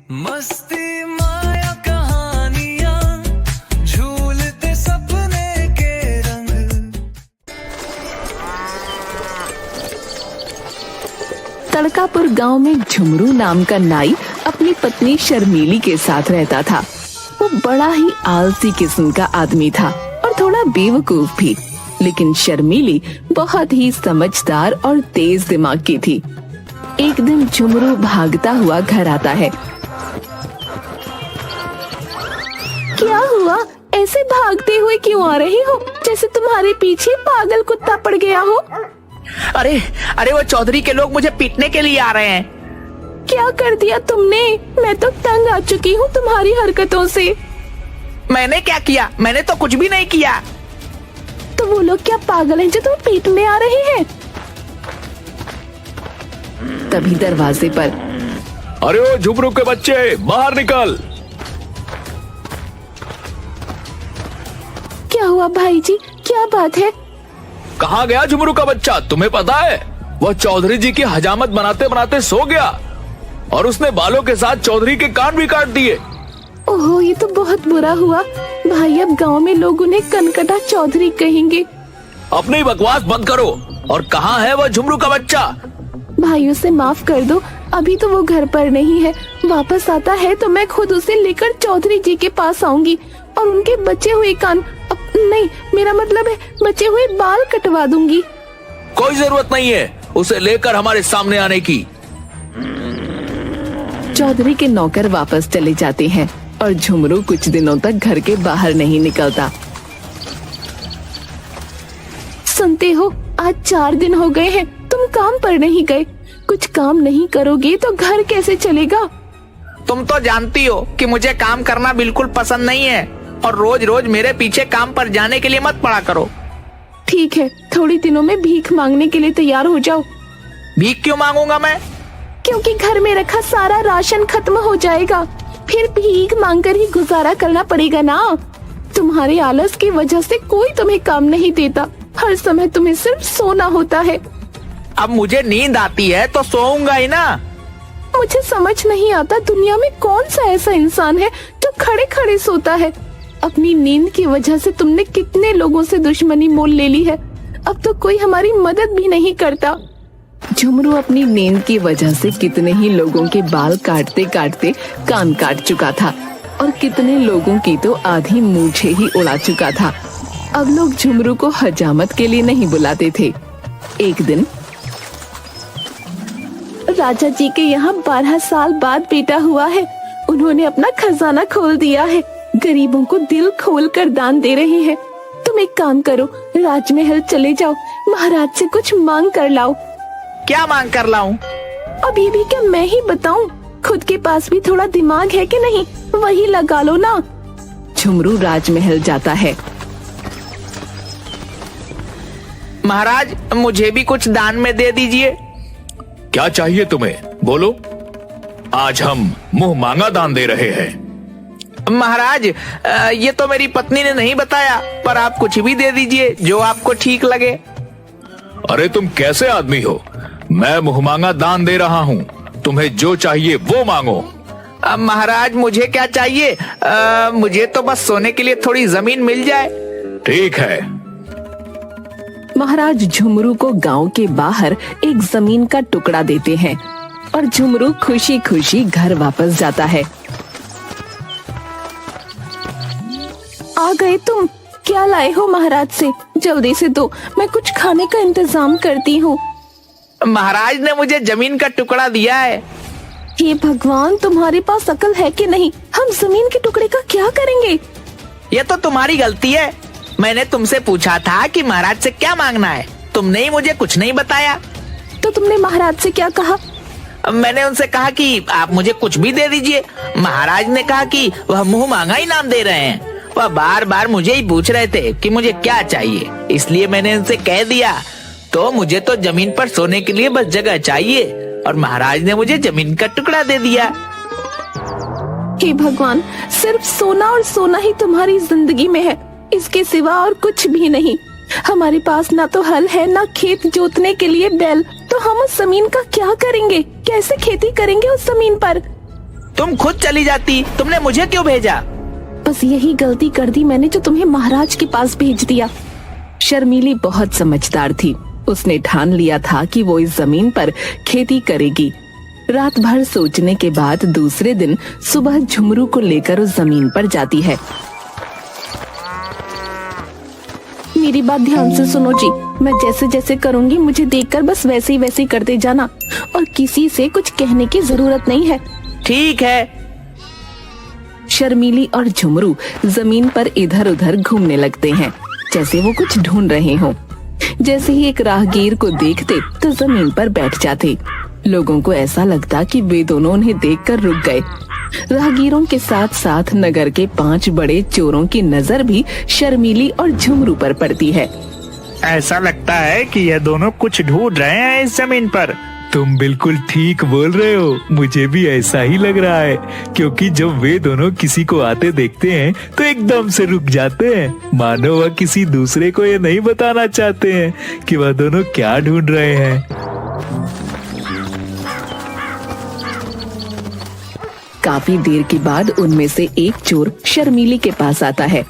मस्ती माया कहानियां झूलते सपने के रंग। तड़कापुर गांव में झुमरू नाम का नाई अपनी पत्नी शर्मीली के साथ रहता था। वो बड़ा ही आलसी किस्म का आदमी था और थोड़ा बेवकूफ भी, लेकिन शर्मीली बहुत ही समझदार और तेज दिमाग की थी। एक दिन झुमरू भागता हुआ घर आता है। क्या हुआ? ऐसे भागते हुए क्यों आ रही हो, जैसे तुम्हारे पीछे पागल कुत्ता पड़ गया हो? अरे अरे वो चौधरी के लोग मुझे पीटने के लिए आ रहे हैं। क्या कर दिया तुमने? मैं तो तंग आ चुकी हूँ तुम्हारी हरकतों से। मैंने क्या किया? मैंने तो कुछ भी नहीं किया। तो वो लोग क्या पागल हैं जो तुम पीटने आ रहे हैं? तभी दरवाजे पर, अरे ओ झुमरू के बच्चे, बाहर निकल। क्या हुआ भाई जी, क्या बात है? कहाँ गया झुमरू का बच्चा? तुम्हें पता है, वह चौधरी जी की हजामत बनाते बनाते सो गया और उसने बालों के साथ चौधरी के कान भी काट दिए। ओहो, ये तो बहुत बुरा हुआ भाई। अब गांव में लोग उन्हें कनकटा चौधरी कहेंगे। अपनी बकवास बंद करो। और कहाँ है वह झुमरू का बच्चा? भाई उसे माफ कर दो, अभी तो वो घर पर नहीं है। वापस आता है तो मैं खुद उसे लेकर चौधरी जी के पास आऊंगी और उनके बचे हुए कान, नहीं मेरा मतलब है बचे हुए बाल कटवा दूंगी। कोई जरूरत नहीं है उसे लेकर हमारे सामने आने की। चौधरी के नौकर वापस चले जाते हैं और झुमरू कुछ दिनों तक घर के बाहर नहीं निकलता। सुनते हो, आज 4 दिन हो गए हैं तुम काम पर नहीं गए। कुछ काम नहीं करोगे तो घर कैसे चलेगा? तुम तो जानती हो कि मुझे काम करना बिल्कुल पसंद नहीं है और रोज रोज मेरे पीछे काम पर जाने के लिए मत पड़ा करो। ठीक है, थोड़ी दिनों में भीख मांगने के लिए तैयार हो जाओ। भीख क्यों मांगूंगा मैं? क्योंकि घर में रखा सारा राशन खत्म हो जाएगा, फिर भीख मांगकर ही गुजारा करना पड़ेगा ना। तुम्हारे आलस की वजह से कोई तुम्हें काम नहीं देता, हर समय तुम्हें सिर्फ सोना होता है। अब मुझे नींद आती है तो सोऊंगा ही ना। मुझे समझ नहीं आता दुनिया में कौन सा ऐसा इंसान है जो खड़े खड़े सोता है। अपनी नींद की वजह से तुमने कितने लोगों से दुश्मनी मोल ले ली है, अब तो कोई हमारी मदद भी नहीं करता। झुमरू अपनी नींद की वजह से कितने ही लोगों के बाल काटते काटते कान काट चुका था और कितने लोगों की तो आधी मूछें ही उड़ा चुका था। अब लोग झुमरू को हजामत के लिए नहीं बुलाते थे। एक दिन राजा जी के यहाँ 12 साल बाद बेटा हुआ है। उन्होंने अपना खजाना खोल दिया है, गरीबों को दिल खोल कर दान दे रहे हैं। तुम एक काम करो, राजमहल चले जाओ, महाराज से कुछ मांग कर लाओ। क्या मांग कर लाऊं? अब ये भी क्या मैं ही बताऊं? खुद के पास भी थोड़ा दिमाग है कि नहीं, वही लगा लो ना। झुमरू राजमहल जाता है। महाराज, मुझे भी कुछ दान में दे दीजिए। क्या चाहिए तुम्हें, बोलो। आज हम मुंह मांगा दान दे रहे हैं। महाराज, ये तो मेरी पत्नी ने नहीं बताया, पर आप कुछ भी दे दीजिए जो आपको ठीक लगे। अरे तुम कैसे आदमी हो, मैं मुंह मांगा दान दे रहा हूँ, तुम्हें जो चाहिए वो मांगो। महाराज, मुझे क्या चाहिए? मुझे तो बस सोने के लिए थोड़ी जमीन मिल जाए। ठीक है। महाराज झुमरू को गांव के बाहर एक जमीन का टुकड़ा देते हैं और झुमरू खुशी खुशी घर वापस जाता है। आ गए तुम? क्या लाए हो महाराज से? जल्दी से दो, मैं कुछ खाने का इंतजाम करती हूँ। महाराज ने मुझे जमीन का टुकड़ा दिया है। हे भगवान, तुम्हारे पास अकल है कि नहीं? हम जमीन के टुकड़े का क्या करेंगे? ये तो तुम्हारी गलती है। मैंने तुमसे पूछा था कि महाराज से क्या मांगना है, तुमने ही मुझे कुछ नहीं बताया। तो तुमने महाराज से क्या कहा? मैंने उनसे कहा कि आप मुझे कुछ भी दे दीजिए। महाराज ने कहा कि वह मुंह मांगा इनाम दे रहे हैं। वह बार बार मुझे ही पूछ रहे थे कि मुझे क्या चाहिए, इसलिए मैंने उनसे कह दिया तो मुझे तो जमीन पर सोने के लिए बस जगह चाहिए और महाराज ने मुझे जमीन का टुकड़ा दे दिया। हे भगवान, सिर्फ सोना और सोना ही तुम्हारी जिंदगी में है, इसके सिवा और कुछ भी नहीं। हमारे पास ना तो हल है ना खेत जोतने के लिए बैल, तो हम उस जमीन का क्या करेंगे? कैसे खेती करेंगे उस जमीन पर? तुम खुद चली जाती, तुमने मुझे क्यों भेजा? बस यही गलती कर दी मैंने जो तुम्हें महाराज के पास भेज दिया। शर्मीली बहुत समझदार थी। उसने ठान लिया था कि वो इस जमीन पर खेती करेगी। रात भर सोचने के बाद दूसरे दिन सुबह झुमरू को लेकर उस जमीन पर जाती है। मेरी बात ध्यान से सुनो जी, मैं जैसे जैसे करूंगी मुझे देखकर बस वैसे ही करते जाना और किसी से कुछ कहने की जरूरत नहीं है। ठीक है। शर्मीली और झुमरू जमीन पर इधर उधर घूमने लगते हैं जैसे वो कुछ ढूंढ रहे हों। जैसे ही एक राहगीर को देखते तो जमीन पर बैठ जाते। लोगों को ऐसा लगता कि वे दोनों उन्हें देखकर रुक गए। राहगीरों के साथ साथ नगर के 5 बड़े चोरों की नजर भी शर्मीली और झुमरू पर पड़ती है। ऐसा लगता है कि ये दोनों कुछ ढूंढ रहे हैं इस जमीन पर। तुम बिल्कुल ठीक बोल रहे हो, मुझे भी ऐसा ही लग रहा है, क्योंकि जब वे दोनों किसी को आते देखते हैं तो एकदम से रुक जाते हैं, मानो वह किसी दूसरे को ये नहीं बताना चाहते हैं कि वह दोनों क्या ढूंढ रहे हैं। काफी देर के बाद उनमें से एक चोर शर्मीली के पास आता है।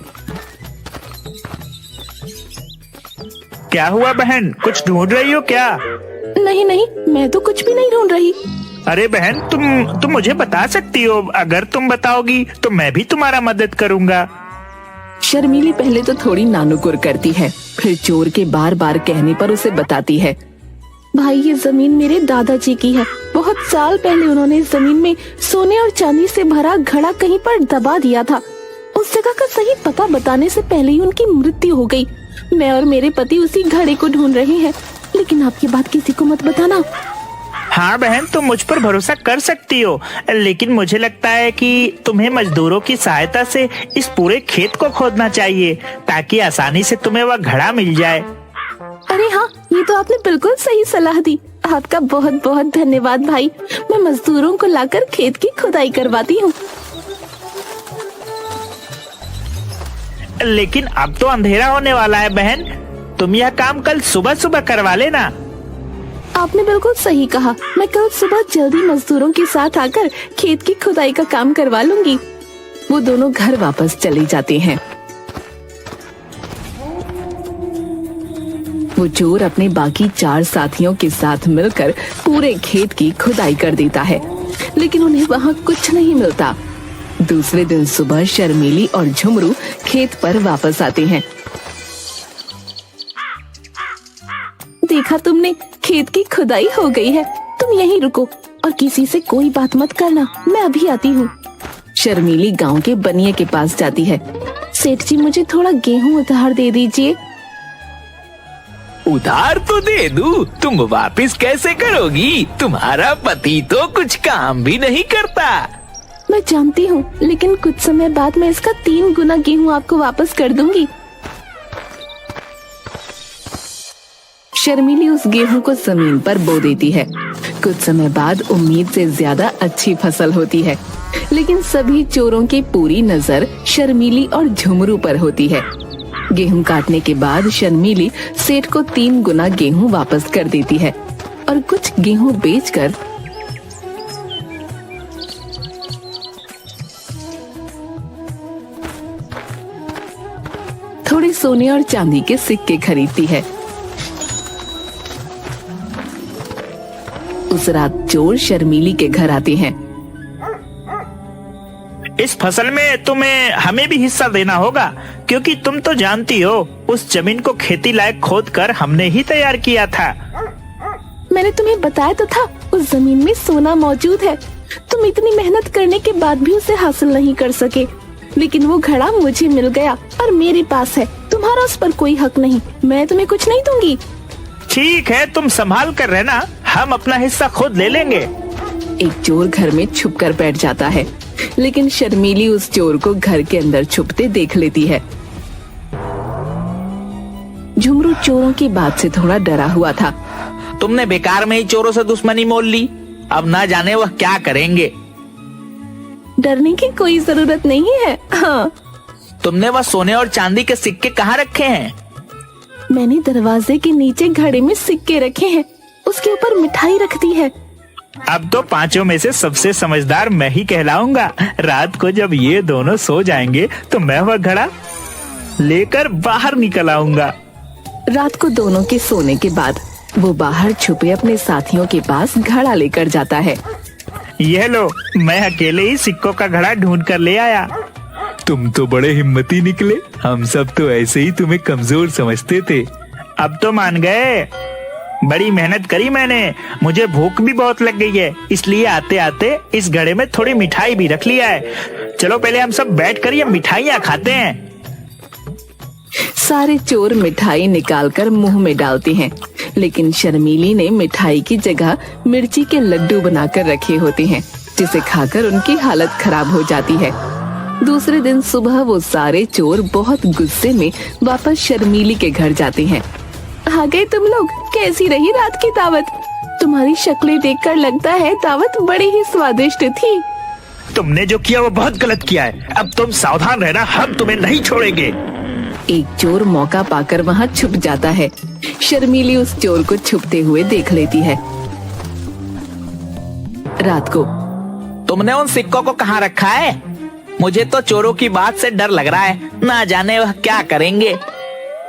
क्या हुआ बहन, कुछ ढूंढ रही हो क्या? नहीं, मैं तो कुछ भी नहीं ढूंढ रही। अरे बहन, तुम मुझे बता सकती हो। अगर तुम बताओगी तो मैं भी तुम्हारा मदद करूंगा। शर्मीली पहले तो थोड़ी नानुकुर करती है, फिर चोर के बार बार कहने पर उसे बताती है। भाई, ये जमीन मेरे दादाजी की है। बहुत साल पहले उन्होंने इस जमीन में सोने और चांदी से भरा घड़ा कहीं पर दबा दिया था। उस जगह का सही पता बताने से पहले ही उनकी मृत्यु हो गई। मैं और मेरे पति उसी घड़े को ढूंढ रहे हैं, लेकिन आपकी बात किसी को मत बताना। हाँ बहन, तुम मुझ पर भरोसा कर सकती हो, लेकिन मुझे लगता है कि तुम्हें मजदूरों की सहायता से इस पूरे खेत को खोदना चाहिए ताकि आसानी से तुम्हें वह घड़ा मिल जाए। अरे हाँ, ये तो आपने बिल्कुल सही सलाह दी। आपका बहुत बहुत धन्यवाद भाई। मैं मजदूरों को लाकर खेत की खुदाई करवाती हूँ। लेकिन अब तो अंधेरा होने वाला है बहन, तुम यह काम कल सुबह सुबह करवा लेना। आपने बिल्कुल सही कहा। मैं कल सुबह जल्दी मजदूरों के साथ आकर खेत की खुदाई का काम करवा लूंगी। वो दोनों घर वापस चले जाते हैं। वो चोर अपने बाकी 4 साथियों के साथ मिलकर पूरे खेत की खुदाई कर देता है, लेकिन उन्हें वहाँ कुछ नहीं मिलता। दूसरे दिन सुबह शर्मीली और झुमरू खेत पर वापस आते हैं। देखा तुमने, खेत की खुदाई हो गई है। तुम यहीं रुको और किसी से कोई बात मत करना, मैं अभी आती हूँ। शर्मीली गांव के बनिए के पास जाती है। सेठ जी, मुझे थोड़ा गेहूं उधार दे दीजिए। उधार तो दे दूं, तुम वापस कैसे करोगी? तुम्हारा पति तो कुछ काम भी नहीं करता। मैं जानती हूँ, लेकिन कुछ समय बाद मैं इसका 3 गुना गेहूं आपको वापस कर दूंगी। शर्मीली उस गेहूं को जमीन पर बो देती है। कुछ समय बाद उम्मीद से ज्यादा अच्छी फसल होती है, लेकिन सभी चोरों की पूरी नजर शर्मीली और झुमरू पर होती है। गेहूं काटने के बाद शर्मीली सेठ को 3 गुना गेहूं वापस कर देती है और कुछ गेहूं बेचकर थोड़े सोने और चांदी के सिक्के खरीदती है। उस रात चोर शर्मीली के घर आते हैं। इस फसल में तुम्हें हमें भी हिस्सा देना होगा, क्योंकि तुम तो जानती हो उस जमीन को खेती लायक खोद कर हमने ही तैयार किया था। मैंने तुम्हें बताया तो था, उस जमीन में सोना मौजूद है। तुम इतनी मेहनत करने के बाद भी उसे हासिल नहीं कर सके, लेकिन वो घड़ा मुझे मिल गया और मेरे पास है। तुम्हारा उस पर कोई हक नहीं। मैं तुम्हें कुछ नहीं दूंगी। ठीक है, तुम संभाल कर रहना, हम अपना हिस्सा खुद ले लेंगे। एक चोर घर में छुप कर बैठ जाता है, लेकिन शर्मीली उस चोर को घर के अंदर छुपते देख लेती है। झुमरू चोरों की बात से थोड़ा डरा हुआ था। तुमने बेकार में ही चोरों से दुश्मनी मोल ली, अब ना जाने वह क्या करेंगे। डरने की कोई जरूरत नहीं है। हाँ, तुमने वह सोने और चांदी के सिक्के कहाँ रखे हैं? मैंने दरवाजे के नीचे घड़े में सिक्के रखे हैं, उसके ऊपर मिठाई रख दी है। अब तो पांचों में से सबसे समझदार मैं ही कहलाऊंगा। रात को जब ये दोनों सो जाएंगे तो मैं वह घड़ा लेकर बाहर निकल आऊंगा। रात को दोनों के सोने के बाद वो बाहर छुपे अपने साथियों के पास घड़ा लेकर जाता है। यह लो, मैं अकेले ही सिक्कों का घड़ा ढूंढ कर ले आया। तुम तो बड़े हिम्मती निकले। हम सब तो ऐसे ही तुम्हें कमजोर समझते थे। अब तो मान गए। बड़ी मेहनत करी मैंने। मुझे भूख भी बहुत लग गई है, इसलिए आते आते इस घड़े में थोड़ी मिठाई भी रख लिया है। चलो पहले हम सब बैठ कर ये मिठाइयाँ खाते हैं। सारे चोर मिठाई निकालकर मुंह में डालते हैं, लेकिन शर्मीली ने मिठाई की जगह मिर्ची के लड्डू बनाकर रखे होते हैं, जिसे खाकर उनकी हालत खराब हो जाती है। दूसरे दिन सुबह वो सारे चोर बहुत गुस्से में वापस शर्मीली के घर जाते हैं। आ गए तुम लोग? कैसी रही रात की दावत? तुम्हारी शक्लें देखकर लगता है दावत बड़ी ही स्वादिष्ट थी। तुमने जो किया वो बहुत गलत किया है। अब तुम सावधान रहना, हम तुम्हें नहीं छोड़ेंगे। एक चोर मौका पाकर वहाँ छुप जाता है। शर्मीली उस चोर को छुपते हुए देख लेती है। रात को तुमने उन सिक्कों को कहाँ रखा है? मुझे तो चोरों की बात से डर लग रहा है, ना जाने वह क्या करेंगे।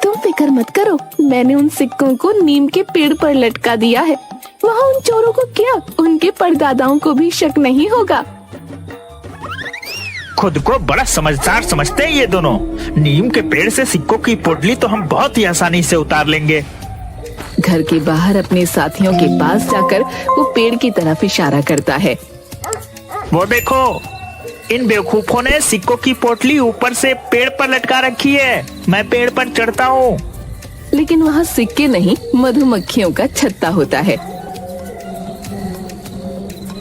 तुम फिक्र मत करो, मैंने उन सिक्कों को नीम के पेड़ पर लटका दिया है। वहाँ उन चोरों को क्या, उनके परदादाओं को भी शक नहीं होगा। खुद को बड़ा समझदार समझते हैं ये दोनों। नीम के पेड़ से सिक्कों की पोटली तो हम बहुत ही आसानी से उतार लेंगे। घर के बाहर अपने साथियों के पास जाकर वो पेड़ की तरफ इशारा करता है। वो देखो, इन बेवकूफों ने सिक्कों की पोटली ऊपर से पेड़ पर लटका रखी है। मैं पेड़ पर चढ़ता हूँ। लेकिन वहाँ सिक्के नहीं, मधुमक्खियों का छत्ता होता है।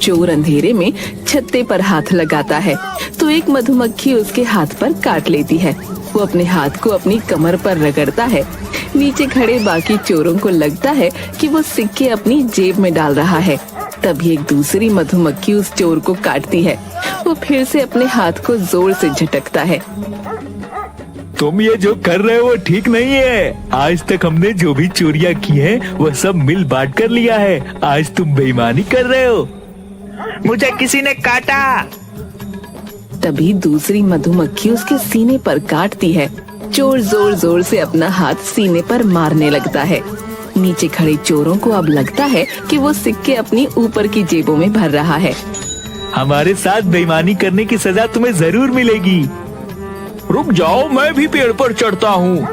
चोर अंधेरे में छत्ते पर हाथ लगाता है तो एक मधुमक्खी उसके हाथ पर काट लेती है। वो अपने हाथ को अपनी कमर पर रगड़ता है। नीचे खड़े बाकी चोरों को लगता है कि वो सिक्के अपनी जेब में डाल रहा है। तभी एक दूसरी मधुमक्खी उस चोर को काटती है। वो फिर से अपने हाथ को जोर से झटकता है। तुम ये जो कर रहे हो वो ठीक नहीं है। आज तक हमने जो भी चोरियां की हैं, वह सब मिल बांट कर लिया है। आज तुम बेईमानी कर रहे हो। मुझे किसी ने काटा। तभी दूसरी मधुमक्खी उसके सीने पर काटती है। चोर जोर जोर से अपना हाथ सीने पर मारने लगता है। नीचे खड़े चोरों को अब लगता है कि वो सिक्के अपनी ऊपर की जेबों में भर रहा है। हमारे साथ बेईमानी करने की सजा तुम्हें जरूर मिलेगी। रुक जाओ, मैं भी पेड़ पर चढ़ता हूँ।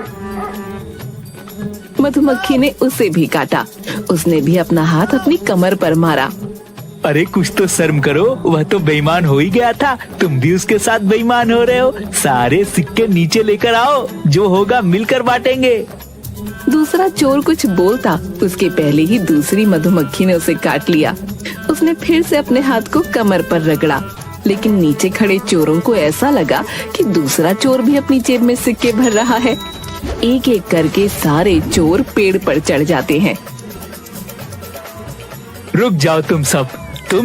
मधुमक्खी ने उसे भी काटा। उसने भी अपना हाथ अपनी कमर पर मारा। अरे कुछ तो शर्म करो, वह तो बेईमान हो ही गया था, तुम भी उसके साथ बेईमान हो रहे हो। सारे सिक्के नीचे लेकर आओ, जो होगा मिलकर बांटेंगे। दूसरा चोर कुछ बोलता, उसके पहले ही दूसरी मधुमक्खी ने उसे काट लिया। उसने फिर से अपने हाथ को कमर पर रगड़ा, लेकिन नीचे खड़े चोरों को ऐसा लगा कि दूसरा चोर भी अपनी जेब में सिक्के भर रहा है। एक एक करके सारे चोर पेड़ पर चढ़ जाते हैं। रुक जाओ तुम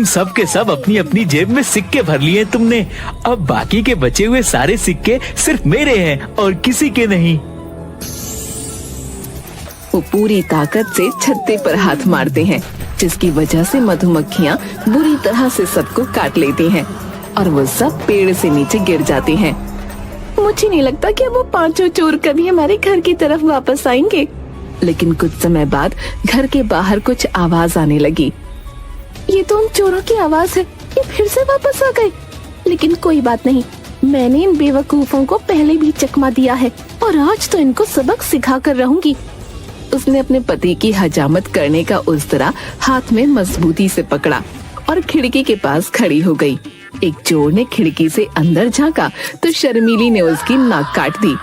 सब के सब अपनी अपनी जेब में सिक्के भर लिए तुमने। अब बाकी के बचे हुए सारे सिक्के सिर्फ मेरे हैं और किसी के नहीं। वो पूरी ताकत से छत्ते पर हाथ मारते हैं, जिसकी वजह से मधुमक्खियाँ बुरी तरह से सबको काट लेती हैं और वो सब पेड़ से नीचे गिर जाते हैं। मुझे नहीं लगता कि वो पांचों चोर कभी हमारे घर की तरफ वापस आएंगे। लेकिन कुछ समय बाद घर के बाहर कुछ आवाज आने लगी। ये तो उन चोरों की आवाज है, ये फिर से वापस आ गए। लेकिन कोई बात नहीं, मैंने इन बेवकूफों को पहले भी चकमा दिया है और आज तो इनको सबक सिखा कर रहूंगी। उसने अपने पति की हजामत करने का उस्तरा हाथ में मजबूती से पकड़ा और खिड़की के पास खड़ी हो गई। एक चोर ने खिड़की से अंदर झांका तो शर्मीली ने उसकी नाक काट दी।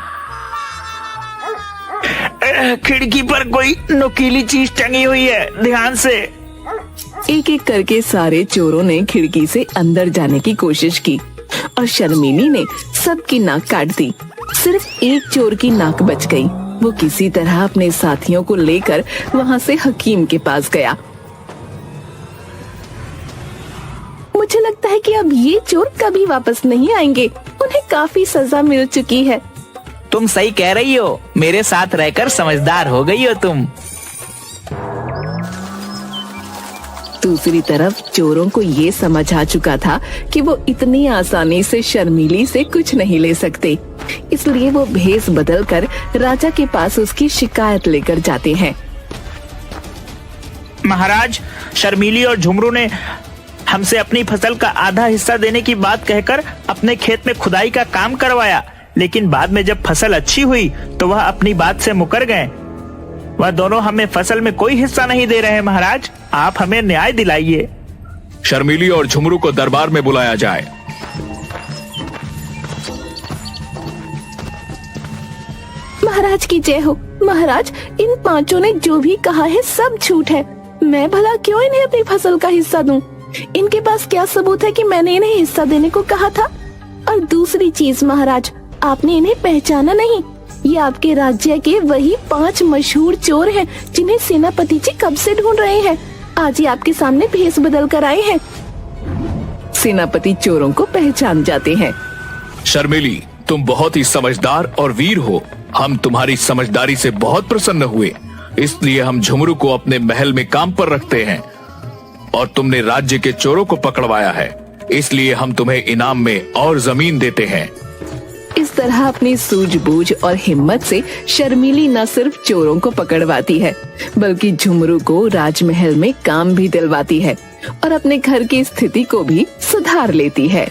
खिड़की पर कोई नुकीली चीज टंगी हुई है, ध्यान से। एक एक करके सारे चोरों ने खिड़की से अंदर जाने की कोशिश की और शर्मीली ने सबकी नाक काट दी। सिर्फ एक चोर की नाक बच गई। वो किसी तरह अपने साथियों को लेकर वहाँ से हकीम के पास गया। मुझे लगता है कि अब ये चोर कभी वापस नहीं आएंगे। उन्हें काफी सजा मिल चुकी है। तुम सही कह रही हो, मेरे साथ रहकर समझदार हो गई हो तुम। दूसरी तरफ चोरों को ये समझ आ चुका था कि वो इतनी आसानी से शर्मीली से कुछ नहीं ले सकते, इसलिए वो भेष बदलकर राजा के पास उसकी शिकायत लेकर जाते हैं। महाराज, शर्मीली और झुमरू ने हमसे अपनी फसल का आधा हिस्सा देने की बात कहकर अपने खेत में खुदाई का काम करवाया, लेकिन बाद में जब फसल अच्छी हुई तो वह अपनी बात से मुकर गए। वह दोनों हमें फसल में कोई हिस्सा नहीं दे रहे। महाराज, आप हमें न्याय दिलाइए। शर्मीली और झुमरू को दरबार में बुलाया जाए। महाराज की जय हो। महाराज, इन पांचों ने जो भी कहा है सब झूठ है। मैं भला क्यों इन्हें अपनी फसल का हिस्सा दूं? इनके पास क्या सबूत है कि मैंने इन्हें हिस्सा देने को कहा था? और दूसरी चीज महाराज, आपने इन्हें पहचाना नहीं। ये आपके राज्य के वही 5 मशहूर चोर हैं जिन्हें सेनापति जी कब से ढूंढ रहे हैं। आज ही आपके सामने भेष बदल कर आए हैं। सेनापति चोरों को पहचान जाते हैं। शर्मीली, तुम बहुत ही समझदार और वीर हो। हम तुम्हारी समझदारी से बहुत प्रसन्न हुए, इसलिए हम झुमरू को अपने महल में काम पर रखते हैं। और तुमने राज्य के चोरों को पकड़वाया है, इसलिए हम तुम्हें इनाम में और जमीन देते हैं। इस तरह अपनी सूझबूझ और हिम्मत से शर्मीली न सिर्फ चोरों को पकड़वाती है, बल्कि झुमरू को राजमहल में काम भी दिलवाती है और अपने घर की स्थिति को भी सुधार लेती है।